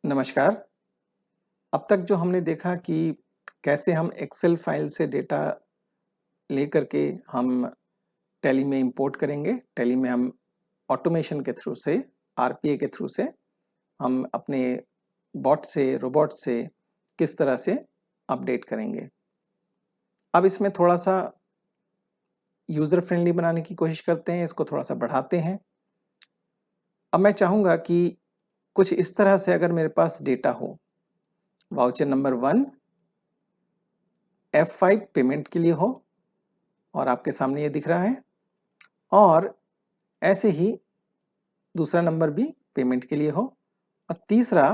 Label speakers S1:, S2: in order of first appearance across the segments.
S1: नमस्कार। अब तक जो हमने देखा कि कैसे हम एक्सेल फाइल से डेटा लेकर के हम टैली में इंपोर्ट करेंगे। टैली में हम ऑटोमेशन के थ्रू से, आरपीए के थ्रू से हम अपने बॉट से, रोबोट से किस तरह से अपडेट करेंगे। अब इसमें थोड़ा-सा यूज़र फ्रेंडली बनाने की कोशिश करते हैं, इसको थोड़ा-सा बढ़ाते हैं। अब मैं चाहूँगा कि कुछ इस तरह से अगर मेरे पास डेटा हो, वाउचर नंबर 1 F5 पेमेंट के लिए हो और आपके सामने ये दिख रहा है, और ऐसे ही दूसरा नंबर भी पेमेंट के लिए हो, और तीसरा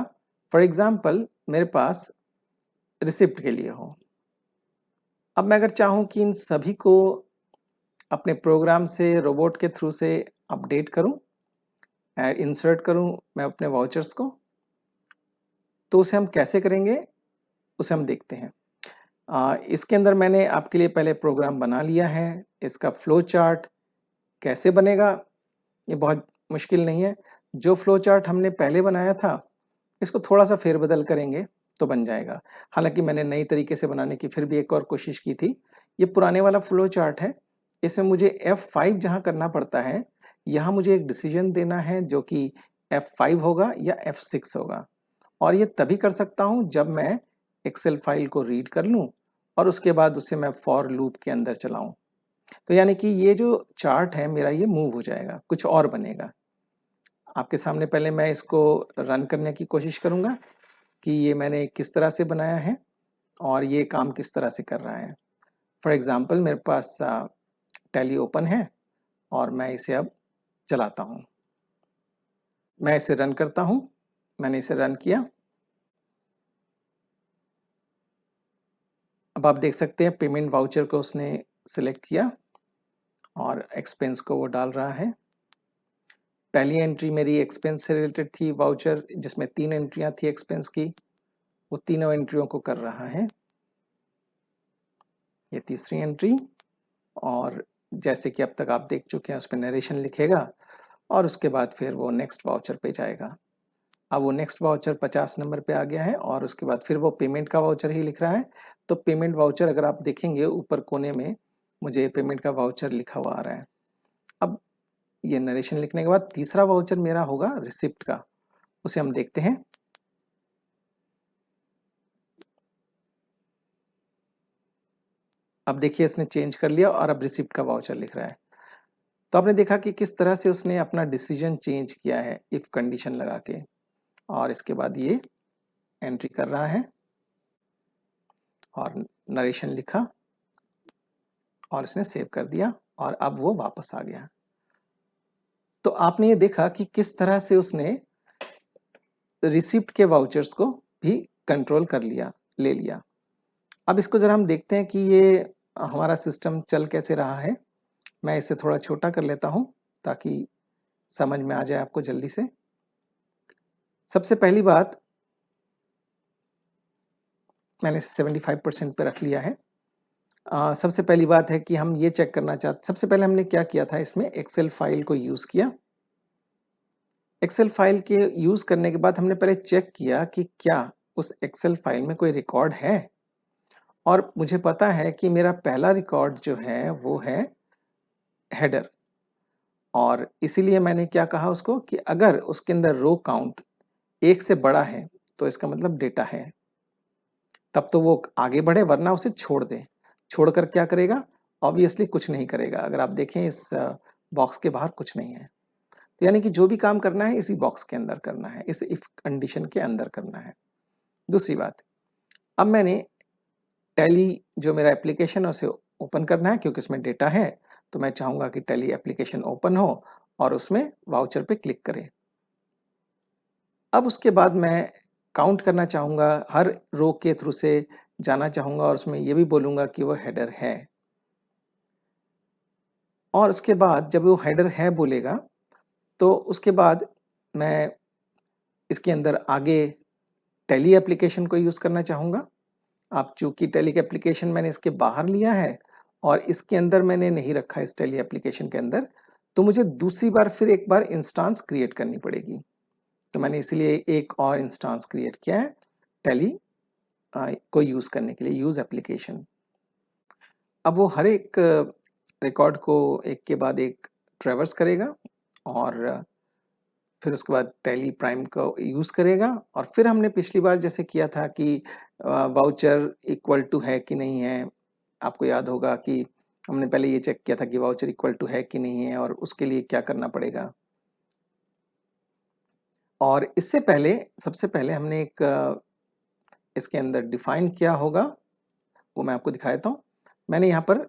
S1: फॉर एग्जांपल मेरे पास रिसिप्ट के लिए हो। अब मैं अगर चाहूँ कि इन सभी को अपने प्रोग्राम से, रोबोट के थ्रू से अपडेट करूँ, इंसर्ट करूँ मैं अपने वाउचर्स को, तो उसे हम कैसे करेंगे, उसे हम देखते हैं। इसके अंदर मैंने आपके लिए पहले प्रोग्राम बना लिया है। इसका फ्लो चार्ट कैसे बनेगा, ये बहुत मुश्किल नहीं है। जो फ्लो चार्ट हमने पहले बनाया था, इसको थोड़ा-सा फेरबदल करेंगे तो बन जाएगा। हालाँकि मैंने नई तरीके से बनाने की फिर भी एक और कोशिश की थी। ये पुराने वाला फ्लो चार्ट है, इसमें मुझे F5 जहाँ करना पड़ता है, यहाँ मुझे एक डिसीजन देना है जो कि F5 होगा या F6 होगा, और ये तभी कर सकता हूँ जब मैं एक्सेल फाइल को रीड कर लूँ और उसके बाद उसे मैं फॉर लूप के अंदर चलाऊँ। तो यानी कि ये जो चार्ट है मेरा, ये मूव हो जाएगा, कुछ और बनेगा। आपके सामने पहले मैं इसको रन करने की कोशिश करूँगा कि ये मैंने किस तरह से बनाया है और ये काम किस तरह से कर रहा है। फॉर एग्ज़ाम्पल मेरे पास टैली ओपन है और मैं इसे अब चलाता हूँ। मैं इसे रन करता हूँ, मैंने इसे रन किया। अब आप देख सकते हैं पेमेंट वाउचर को उसने सिलेक्ट किया और एक्सपेंस को वो डाल रहा है। पहली एंट्री मेरी एक्सपेंस से रिलेटेड थी, वाउचर जिसमें 3 एंट्रियाँ थी एक्सपेंस की, वो तीनों एंट्रियों को कर रहा है। ये तीसरी एंट्री, और जैसे कि अब तक आप देख चुके हैं उस पे नरेशन लिखेगा और उसके बाद फिर वो नेक्स्ट वाउचर पे जाएगा। अब वो नेक्स्ट वाउचर 50 नंबर पे आ गया है और उसके बाद फिर वो पेमेंट का वाउचर ही लिख रहा है। तो पेमेंट वाउचर अगर आप देखेंगे ऊपर कोने में मुझे पेमेंट का वाउचर लिखा हुआ आ रहा है। अब ये नरेशन लिखने के बाद तीसरा वाउचर मेरा होगा रिसिप्ट का, उसे हम देखते हैं। अब देखिए इसने चेंज कर लिया और अब रिसिप्ट का वाउचर लिख रहा है। तो आपने देखा कि किस तरह से उसने अपना डिसीजन चेंज किया है इफ कंडीशन लगा के, और इसके बाद ये एंट्री कर रहा है और नरेशन लिखा और इसने सेव कर दिया और अब वो वापस आ गया। तो आपने ये देखा कि किस तरह से उसने रिसिप्ट के वाउचर्स को भी कंट्रोल कर लिया, ले लिया। अब इसको जरा हम देखते हैं कि ये हमारा सिस्टम चल कैसे रहा है। मैं इसे थोड़ा छोटा कर लेता हूँ ताकि समझ में आ जाए आपको जल्दी से। सबसे पहली बात, मैंने इसे 75% पे रख लिया है। सबसे पहली बात है कि हम ये चेक करना चाहते, सबसे पहले हमने क्या किया था, इसमें एक्सेल फाइल को यूज़ किया। एक्सेल फाइल के यूज़ करने के बाद हमने पहले चेक किया कि क्या उस एक्सेल फाइल में कोई रिकॉर्ड है, और मुझे पता है कि मेरा पहला रिकॉर्ड जो है वो है हेडर, और इसीलिए मैंने क्या कहा उसको कि अगर उसके अंदर रो काउंट 1 से बड़ा है तो इसका मतलब डेटा है, तब तो वो आगे बढ़े, वरना उसे छोड़ दे। छोड़कर क्या करेगा? ऑब्वियसली कुछ नहीं करेगा। अगर आप देखें इस बॉक्स के बाहर कुछ नहीं है। तो यानी कि जो भी काम करना है इसी बॉक्स के अंदर करना है, इस इफ कंडीशन के अंदर करना है। दूसरी बात, अब मैंने टैली जो मेरा एप्लीकेशन है उसे ओपन करना है, क्योंकि उसमें डेटा है, तो मैं चाहूँगा कि टैली एप्लीकेशन ओपन हो और उसमें वाउचर पे क्लिक करें। अब उसके बाद मैं काउंट करना चाहूँगा, हर रो के थ्रू से जाना चाहूँगा और उसमें ये भी बोलूँगा कि वो हेडर है। और उसके बाद जब वो हेडर है बोलेगा, तो उसके बाद मैं इसके अंदर आगे टैली एप्लीकेशन को यूज़ करना चाहूँगा। अब चूँकि टैली का एप्लीकेशन मैंने इसके बाहर लिया है और इसके अंदर मैंने नहीं रखा है, इस टैली एप्लीकेशन के अंदर, तो मुझे दूसरी बार फिर एक बार इंस्टेंस क्रिएट करनी पड़ेगी। तो मैंने इसीलिए एक और इंस्टेंस क्रिएट किया है टैली को यूज़ करने के लिए, यूज़ एप्लीकेशन। अब वो हर एक रिकॉर्ड को एक के बाद एक ट्रैवर्स करेगा और फिर उसके बाद टैली प्राइम को यूज़ करेगा और फिर हमने पिछली बार जैसे किया था कि वाउचर इक्वल टू है कि नहीं है। आपको याद होगा कि हमने पहले ये चेक किया था कि वाउचर इक्वल टू है कि नहीं है और उसके लिए क्या करना पड़ेगा। और इससे पहले सबसे पहले हमने एक इसके अंदर डिफाइन किया होगा, वो मैं आपको दिखा देता हूँ। मैंने यहाँ पर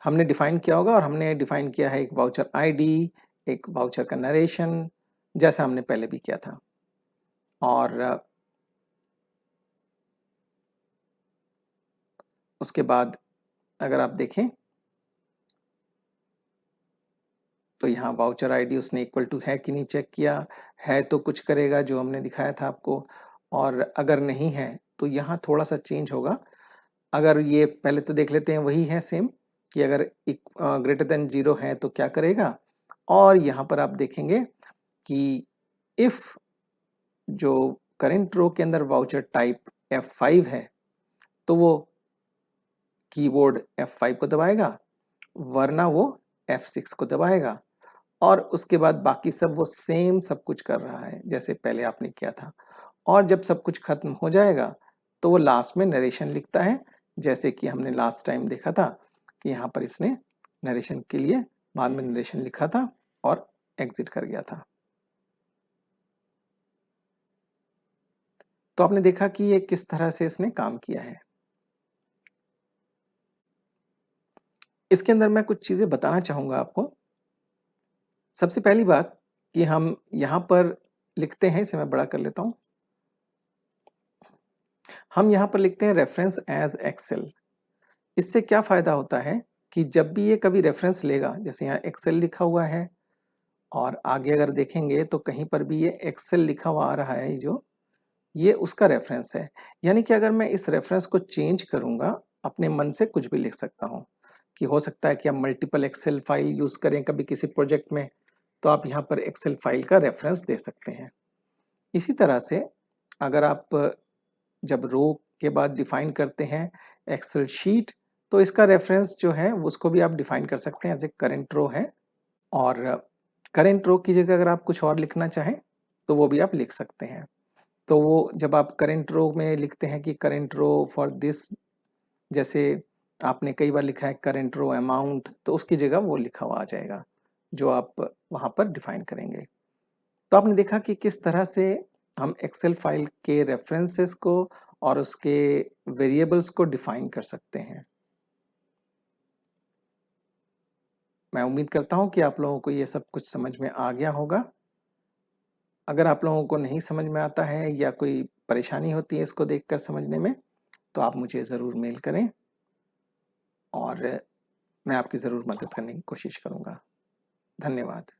S1: हमने डिफाइन किया होगा और हमने डिफाइन किया है एक वाउचर आईडी, एक वाउचर का नरेशन, जैसा हमने पहले भी किया था। और उसके बाद अगर आप देखें तो यहाँ वाउचर आईडी उसने इक्वल टू है कि नहीं चेक किया, है तो कुछ करेगा जो हमने दिखाया था आपको, और अगर नहीं है तो यहाँ थोड़ा सा चेंज होगा। अगर ये पहले तो देख लेते हैं वही है सेम कि अगर ग्रेटर देन 0 है तो क्या करेगा, और यहाँ पर आप देखेंगे कि इफ जो करंट रो के अंदर वाउचर टाइप F5 है तो वो कीबोर्ड F5 को दबाएगा, वरना वो F6 को दबाएगा, और उसके बाद बाकी सब वो सेम सब कुछ कर रहा है जैसे पहले आपने किया था। और जब सब कुछ खत्म हो जाएगा तो वो लास्ट में नरेशन लिखता है, जैसे कि हमने लास्ट टाइम देखा था कि यहाँ पर इसने नरेशन के लिए बाद में नरेशन लिखा था और एग्जिट कर गया था। तो आपने देखा कि ये किस तरह से इसने काम किया है। इसके अंदर मैं कुछ चीजें बताना चाहूंगा आपको। सबसे पहली बात कि हम यहाँ पर लिखते हैं, इसे मैं बड़ा कर लेता हूँ, हम यहाँ पर लिखते हैं रेफरेंस एज एक्सेल। इससे क्या फायदा होता है कि जब भी ये कभी रेफरेंस लेगा, जैसे यहाँ एक्सेल लिखा हुआ है और आगे अगर देखेंगे तो कहीं पर भी ये एक्सेल लिखा हुआ आ रहा है, जो ये उसका रेफरेंस है। यानी कि अगर मैं इस रेफरेंस को चेंज करूंगा, अपने मन से कुछ भी लिख सकता हूँ, कि हो सकता है कि हम मल्टीपल एक्सेल फाइल यूज करें कभी किसी प्रोजेक्ट में, तो आप यहाँ पर एक्सेल फाइल का रेफरेंस दे सकते हैं। इसी तरह से अगर आप जब रो के बाद डिफाइन करते हैं एक्सेल शीट, तो इसका रेफरेंस जो है उसको भी आप डिफाइन कर सकते हैं एज ए करेंट रो है, और करेंट रो की जगह अगर आप कुछ और लिखना चाहें तो वो भी आप लिख सकते हैं। तो वो जब आप करेंट रो में लिखते हैं कि करेंट रो फॉर दिस, जैसे आपने कई बार लिखा है करेंट रो अमाउंट, तो उसकी जगह वो लिखा हुआ आ जाएगा जो आप वहां पर डिफाइन करेंगे। तो आपने देखा कि किस तरह से हम एक्सेल फाइल के रेफरेंसेस को और उसके वेरिएबल्स को डिफाइन कर सकते हैं। मैं उम्मीद करता हूं कि आप लोगों को ये सब कुछ समझ में आ गया होगा। अगर आप लोगों को नहीं समझ में आता है या कोई परेशानी होती है इसको देखकर समझने में, तो आप मुझे ज़रूर मेल करें और मैं आपकी ज़रूर मदद करने की कोशिश करूँगा। धन्यवाद।